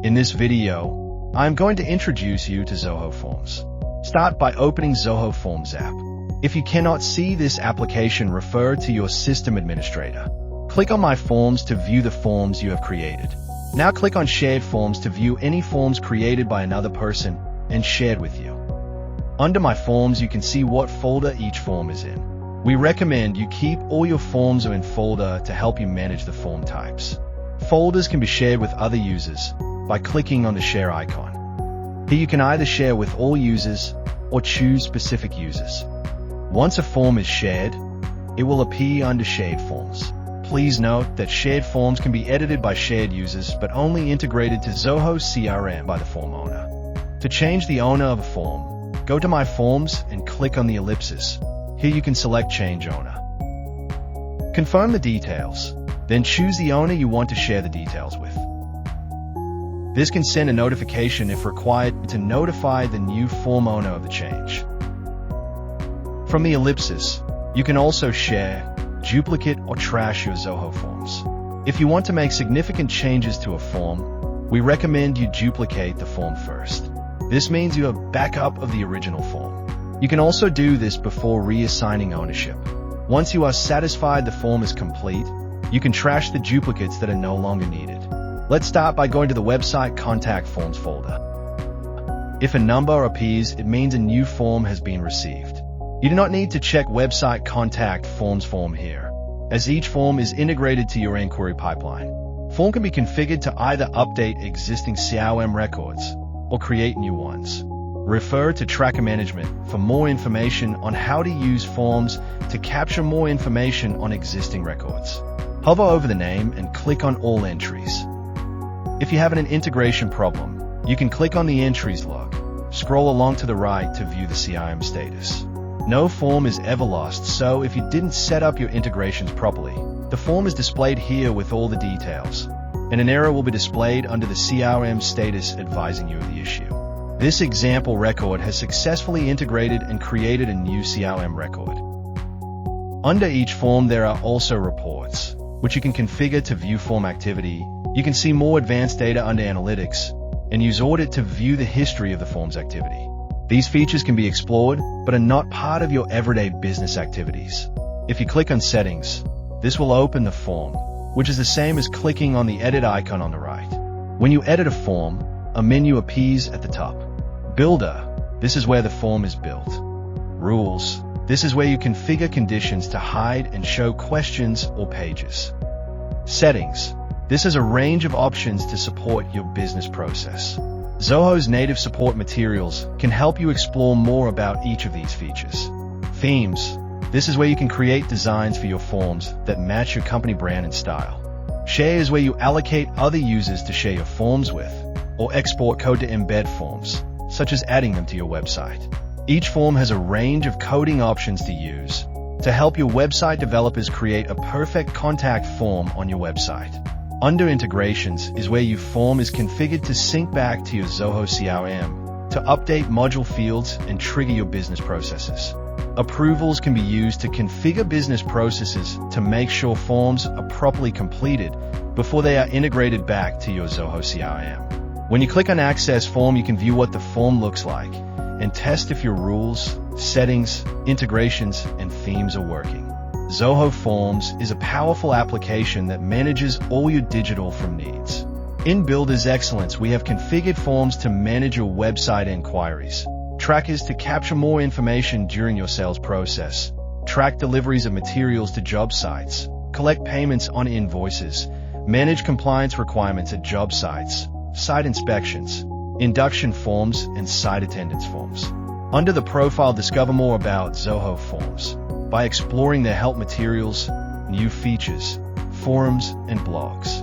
In this video, I'm going to introduce you to Zoho Forms. Start by opening Zoho Forms app. If you cannot see this application, refer to your system administrator. Click on My Forms to view the forms you have created. Now click on Shared Forms to view any forms created by another person and shared with you. Under My Forms, you can see what folder each form is in. We recommend you keep all your forms in folder to help you manage the form types. Folders can be shared with other users by clicking on the share icon. Here you can either share with all users or choose specific users. Once a form is shared, it will appear under Shared Forms. Please note that shared forms can be edited by shared users but only integrated to Zoho CRM by the form owner. To change the owner of a form, go to My Forms and click on the ellipsis. Here you can select Change Owner. Confirm the details, then choose the owner you want to share the details with. This can send a notification if required to notify the new form owner of the change. From the ellipsis, you can also share, duplicate, or trash your Zoho Forms. If you want to make significant changes to a form, we recommend you duplicate the form first. This means you have backup of the original form. You can also do this before reassigning ownership. Once you are satisfied the form is complete, you can trash the duplicates that are no longer needed. Let's start by going to the website Contact Forms folder. If a number appears, it means a new form has been received. You do not need to check website Contact Forms form here, as each form is integrated to your inquiry pipeline. Form can be configured to either update existing CRM records or create new ones. Refer to Tracker Management for more information on how to use forms to capture more information on existing records. Hover over the name and click on All Entries. If you have an integration problem, you can click on the entries log. Scroll along to the right to view the CRM status. No form is ever lost, so if you didn't set up your integrations properly, the form is displayed here with all the details, and an error will be displayed under the CRM status advising you of the issue. This example record has successfully integrated and created a new CRM record. Under each form there are also reports, which you can configure to view form activity. You can see more advanced data under Analytics and use Audit to view the history of the form's activity. These features can be explored but are not part of your everyday business activities. If you click on Settings, this will open the form, which is the same as clicking on the edit icon on the right. When you edit a form, a menu appears at the top. Builder, this is where the form is built. Rules, this is where you configure conditions to hide and show questions or pages. Settings, this is a range of options to support your business process. Zoho's native support materials can help you explore more about each of these features. Themes, this is where you can create designs for your forms that match your company brand and style. Share is where you allocate other users to share your forms with, or export code to embed forms, such as adding them to your website. Each form has a range of coding options to use to help your website developers create a perfect contact form on your website. Under Integrations is where your form is configured to sync back to your Zoho CRM to update module fields and trigger your business processes. Approvals can be used to configure business processes to make sure forms are properly completed before they are integrated back to your Zoho CRM. When you click on Access Form, you can view what the form looks like and test if your rules, settings, integrations, and themes are working. Zoho Forms is a powerful application that manages all your digital form needs. In Builder's Excellence, we have configured forms to manage your website inquiries, trackers to capture more information during your sales process, track deliveries of materials to job sites, collect payments on invoices, manage compliance requirements at job sites, site inspections, induction forms, and site attendance forms. Under the profile, discover more about Zoho Forms by exploring their help materials, new features, forums, and blogs.